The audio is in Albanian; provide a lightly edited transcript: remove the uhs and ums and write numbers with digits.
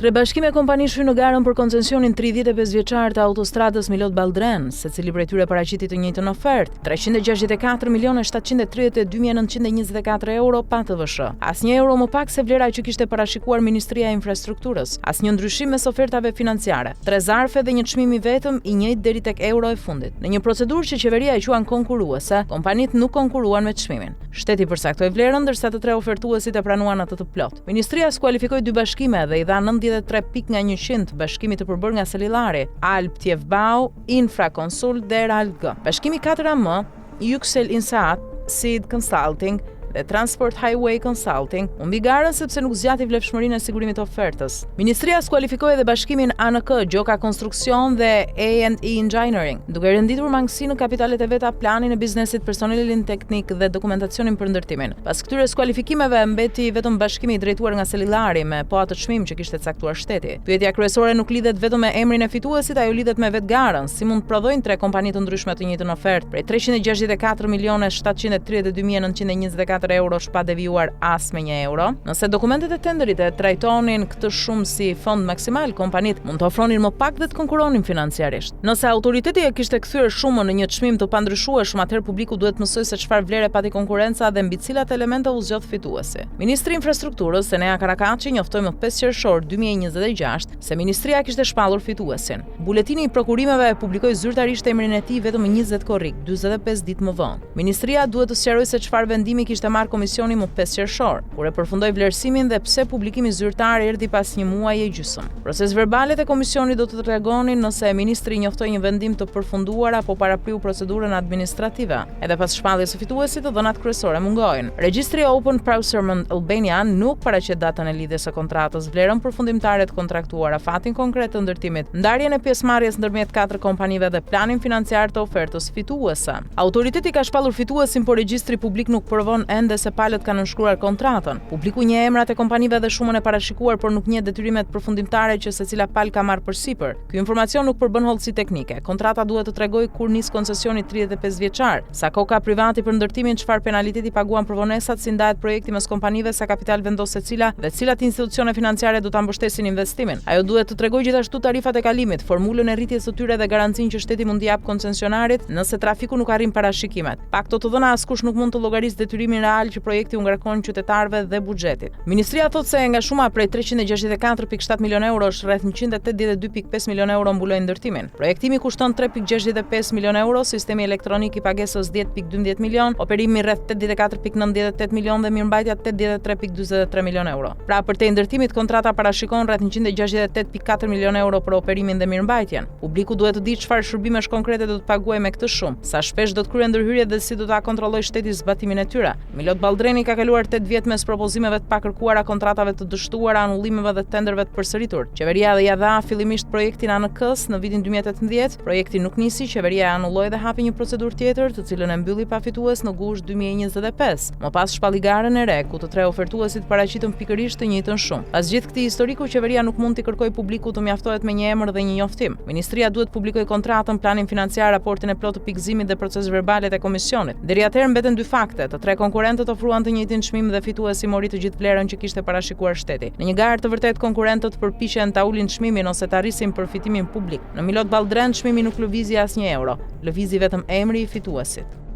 Tre bashkime kompani shfryn në garën për koncesionin 35 vjeçar të autostradës Milot-Ballldren, secili prej tyre paraqiti të njëjtën ofertë, 364.732.924 euro pa TVSH. Asnjë euro më pak se vlera që kishte parashikuar Ministria e Infrastrukturës, asnjë ndryshim mes ofertave financiare. 3 zarfe dhe një çmim i vetëm i njëjtë deri tek euro e fundit. Në një procedurë që qeveria e quan konkurruese, kompanitë nuk konkurruan me çmimin. Shteti përcaktoi vlerën, ndërsa të tre ofertuesit e pranuan atë të plot. Ministria skualifikoi dy bashkime dhe i dha 93 pikë nga 100 bashkimit të përbërë nga Selillari, Alp Tjevbau, Infraconsult dhe Eralg. Bashkimi 4AM, Yüksel Insaat, Seed Consulting dhe Transport Highway Consulting u mbi garën sepse nuk zgjati vlefshmërinë e sigurimit të ofertës. Ministria skualifikoi edhe bashkimin ANK, Gjoka Konstruksion dhe A&E Engineering, duke renditur mangësi në kapitalet e veta, planin e biznesit, personelin teknik dhe dokumentacionin për ndërtimin. Pas këtyre skualifikimeve mbeti vetëm bashkimi i drejtuar nga Selillari me po atë çmim që kishte caktuar shteti. Pyetja kryesore nuk lidhet vetëm me emrin e fituesit, ajo lidhet me vetë garën, si mund të prodhojnë tre kompani të ndryshme të njëjtën ofertë prej 364.732.924 euro pa devijuar as me 1 euro. Nëse dokumentet e tenderit e trajtonin këtë shumë si fond maksimal, kompanitë mund të ofronin më pak dhe të konkuronin financiarisht. Nëse autoriteti e kishte kthyer shumën në një çmim të pandryshueshëm, atëherë publiku duhet të mësojë se çfarë vlere pati konkurrenca dhe mbi cilat elemente u zgjodh fituesi. Ministri i Infrastrukturës, Enea Karakaçi, njoftoi më 5 qershor 2026 se ministria kishte shpallur fituesin. Buletini i prokurimeve publikoi zyrtarisht emrin e tij vetëm 20 korrik, 45 ditë më vonë. Ministria duhet të sqarojë se çfarë vendimi kishte marrë komisioni më 5 qershor, kur e përfundoi vlerësimin dhe pse publikimi zyrtar erdhi pas një muaji e gjysmë. Proces verbalet e komisionit do të tregonin nëse ministri njoftoi një vendim të përfunduar apo parapriu procedurën administrative. Edhe pas shpalljes së fituesit, dhënat kryesore mungojnë. Regjistri Open Procurement Albania nuk paraqet datën e lidhjes së kontratës, vlerën përfundimtare të kontraktuar, fatin konkret të ndërtimit, ndarjen e pjesëmarrjes ndërmjet 4 kompanive dhe planin financiar të ofertës fituese. Autoriteti ka shpallur fituesin, por regjistri publik nuk provon ende se palët kanë nënshkruar kontratën. Publiku njeh emrat e kompanive dhe shumën e parashikuar, por nuk njeh detyrimet përfundimtare që secila palë ka marrë përsipër. Ky informacion nuk përbën hollësi teknike. Kontrata duhet të tregojë kur nis koncesioni 35 vjeçar, sa kohë ka privati për ndërtimin, çfarë penaliteti paguan për vonesat, si ndahet projekti mes kompanive, sa kapital vendos secila dhe cilat institucione financiare do ta mbështesin investimin. Ajo duhet të tregojë gjithashtu tarifat e kalimit, formulën e rritjes së tyre dhe garancinë që shteti mund t'i jap koncesionarit nëse trafiku nuk arrin parashikimet. Pa këto të dhëna askush nuk mund të llogarisë detyrimin real që projekti u ngarkon qytetarëve dhe buxhetit. Ministria thotë se nga shuma prej 364.7 milion euro është rreth 182.5 milion euro mbulojnë ndërtimin. Projektimi kushton 3.65 milion euro, sistemi elektronik i pagesës 10.12 milion, operimi rreth 84.98 milion dhe mirëmbajtja 83.43 milion euro. Pra përtej ndërtimit, kontrata parashikon rreth 168.4 milion euro për operimin dhe mirëmbajtjen. Publiku duhet të di çfarë shërbimesh konkrete do të paguajë me këtë shumë, sa shpesh do të kryejë ndërhyrje dhe si do ta kontrollojë shteti zbatimin e tyre. Milot-Ballldreni ka kaluar 8 vjet mes propozimeve të pakërkuara, kontratave të dështuara, anullimeve dhe tenderëve të përsëritur. Qeveria dhe ja dha fillimisht projektin ANK-s në vitin 2018, projekti nuk nisi, qeveria e anulloi dhe hapi një procedurë tjetër, të cilën e mbylli pa fitues në gusht 2025. Më pas shpalli garën e re, ku të tre ofertuesit paraqitën pikërisht të njëjtën shumë. Pas gjithë këtij historiku, qeveria nuk mund t'i kërkojë publikut të mjaftohet me një emër dhe një njoftim. Ministria duhet publikojë kontratën, planin financiar, raportin e plotë të pikëzimit dhe proces verbalet e komisionit. Deri atëherë mbeten dy fakte, të tre konkurrentët ofruan të njëjtin çmim dhe fituesi mori të gjithë vlerën që kishte parashikuar shteti. Në një garë të vërtet, konkurrentët përpiqen ta ulin çmimin ose ta arrisin përfitimin publik. Në Milot-Ballldren çmimi nuk lëvizi asnjë euro, lëvizi vetëm emri i fituesit.